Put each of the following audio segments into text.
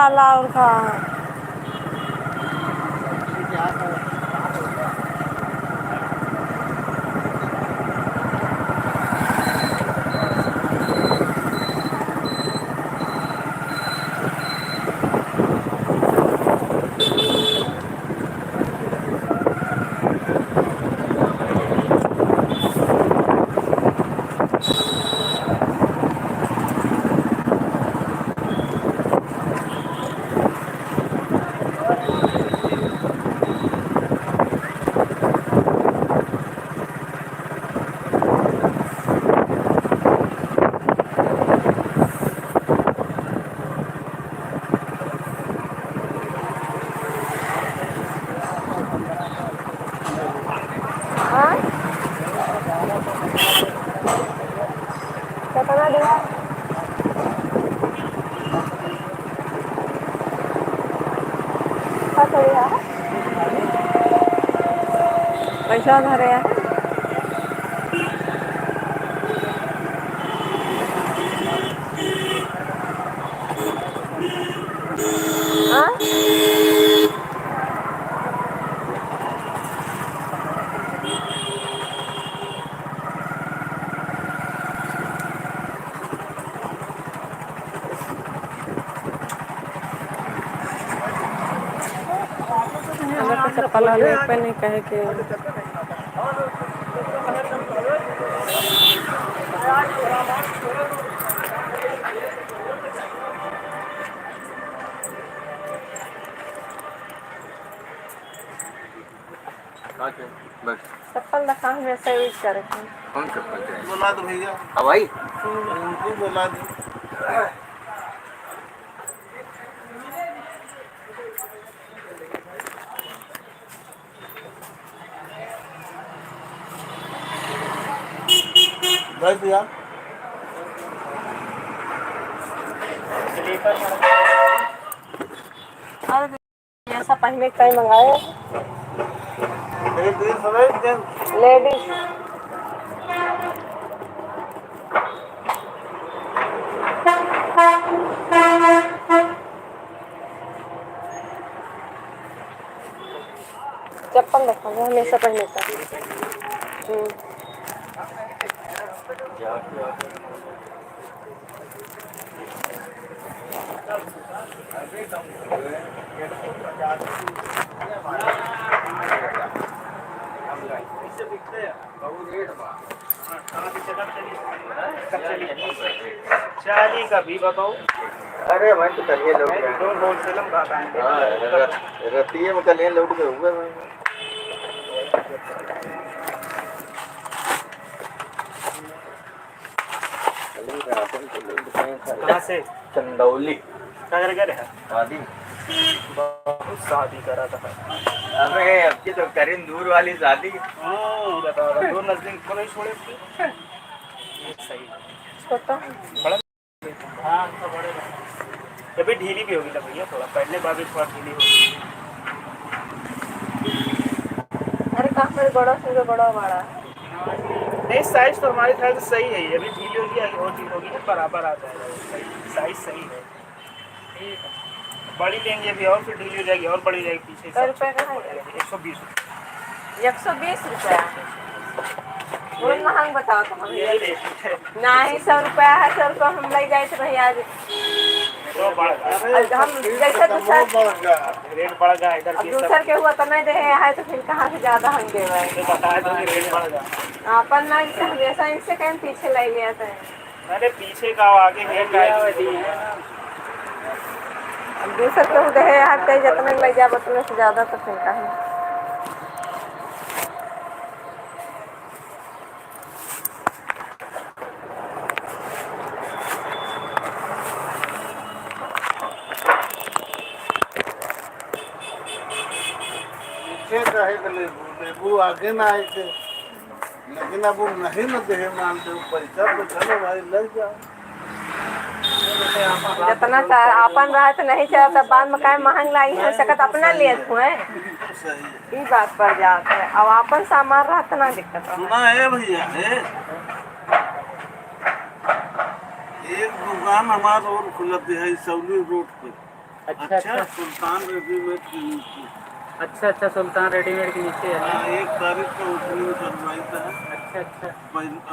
वाला और का कितना दिया पैसा भरे है चप्पल वाले पे नहीं कहे के चप्पल रखा हूँ वैसे यूज करे कौन चप्पल चाहिए? बोला तो भैया हवाई उनको बोला दी बस भैया ऐसा पहले कहीं मंगाए लेडीज चप्पल रखा हूँ हमेशा पहनने का चाली का भी बताओ। अरे भाई तो कल ये लोग रतिये में कल ये लौट गए हुए कहाँ से? चंदौली क्या कर है? शादी बहुत शादी करा था। अरे अब की तो करीन दूर वाली शादी बता दो नजदीक को नहीं छोड़े सही बड़ा हाँ तो बड़े अभी ढीली भी होगी ना भैया थोड़ा पहले बाद थोड़ा ढीली होगी। अरे काफी बड़ा से बड़ा बड़ा नहीं साइज तो हमारे ख्याल से सही है अभी ढीली होगी और ढीली होगी ना बराबर आ जाएगा साइज सही है ठीक है। बड़ी लेंगे अभी और फिर ढीली हो जाएगी और बड़ी जाएगी पीछे 100 रुपये का 120 रुपया बहुत महंग बताओ तो हम नहीं 100 रुपया है 100 रुपया हम ले जाए थे भैया हम जैसे रेट बढ़ गया इधर दूसर के हुआ तो नहीं दे है तो फिर कहाँ से ज्यादा हम देवे बताया तो रेट बढ़ गया अपन ना हमेशा इनसे कहीं पीछे ले लिया था अरे पीछे का आगे रेट दूसर के दे है जितने ले जाए उतने से ज्यादा तो फिर कहीं लेबू आगे ना आए थे लेकिन अब वो नहीं न दे मानते पैसा तो चलो भाई लग जाओ जितना अपन रहा तो नहीं चला तब बाद में काय महंग लाई हो सकत अपना लिए हुए ये बात पर जाते है अब अपन सामान रहा तो ना दिक्कत सुना है भैया एक दुकान हमारा और खुलत है सौली रोड पे अच्छा अच्छा सुल्तान रेडीमेड के नीचे। अच्छा अच्छा, सुल्तान रेडीमेड के नीचे है ना। हाँ, 1 तारीख को ओपनिंग करवाई था। अच्छा अच्छा,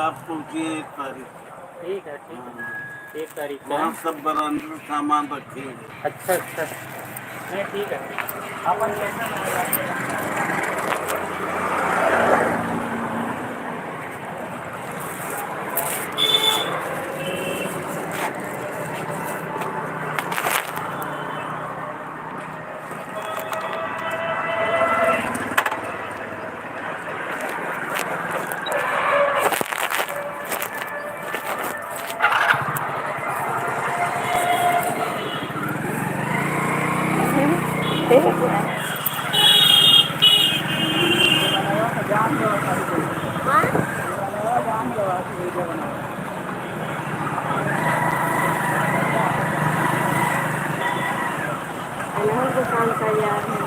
आप पहुँचिए 1 तारीख को। ठीक है ठीक हाँ, है, 1 तारीख को वहाँ है। सब ब्रांडेड सामान रखेंगे। अच्छा अच्छा, नहीं ठीक है। अपन कैसा ठीक है। अनहर को काम कर यार है।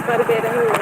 कर दे रही हूँ।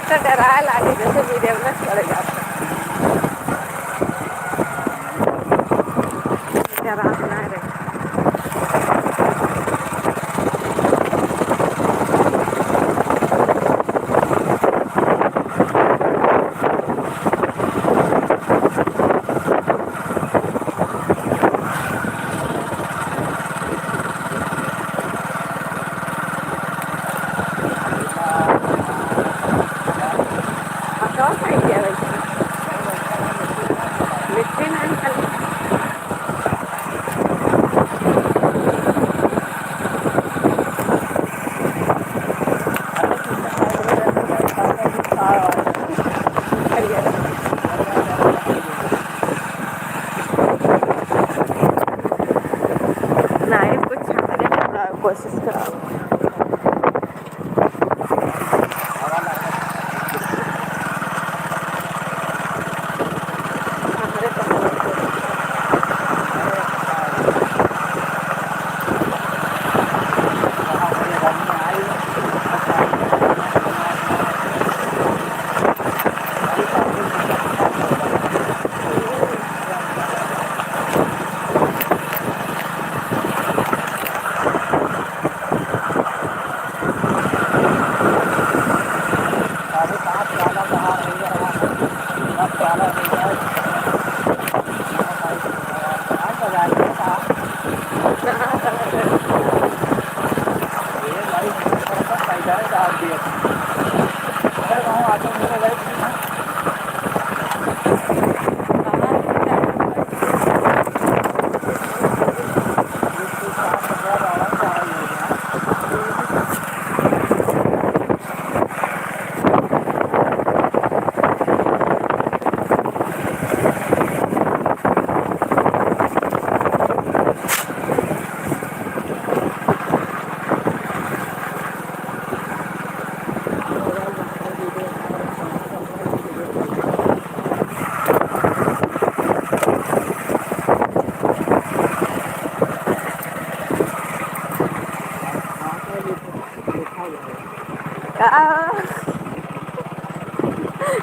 तो डराया लागे जैसे वीडियो में चढ़ जाता डरा ना रे कौन सा किया वैसे मिट्टी नहीं निकल नहीं कुछ छाने का कोशिश करो हमारे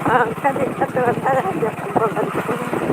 हमका दिक्कत होता है जब हमको बनते हैं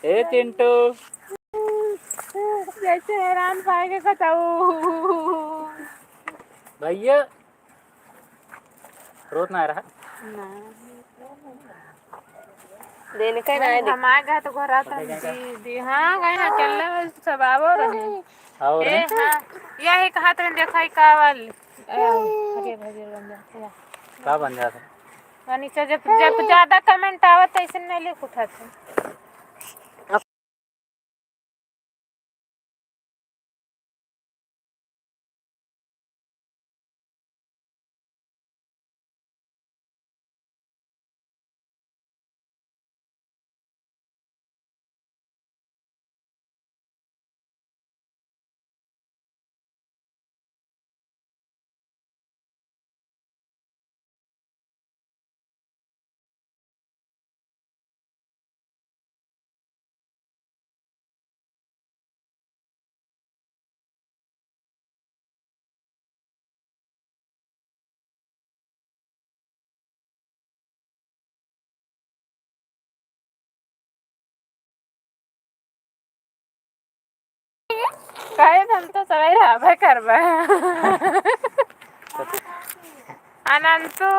ए चिंटू जैसे हैरान पाएंगे बताऊ भैया रोज ना रहा ना देने का नाही देख हमारे घर तो घरात दी हाँ गए ना चल सब आवो रहे और ए हाँ यह एक हाथ में देखा ही कावल हरियर हरियर बन जाता क्या बन जाता है? है नीचे जब जब ज्यादा कमेंट आवत ऐसे नहीं लिख उठाते काय हम तो सवाई राबा करबा अनंतु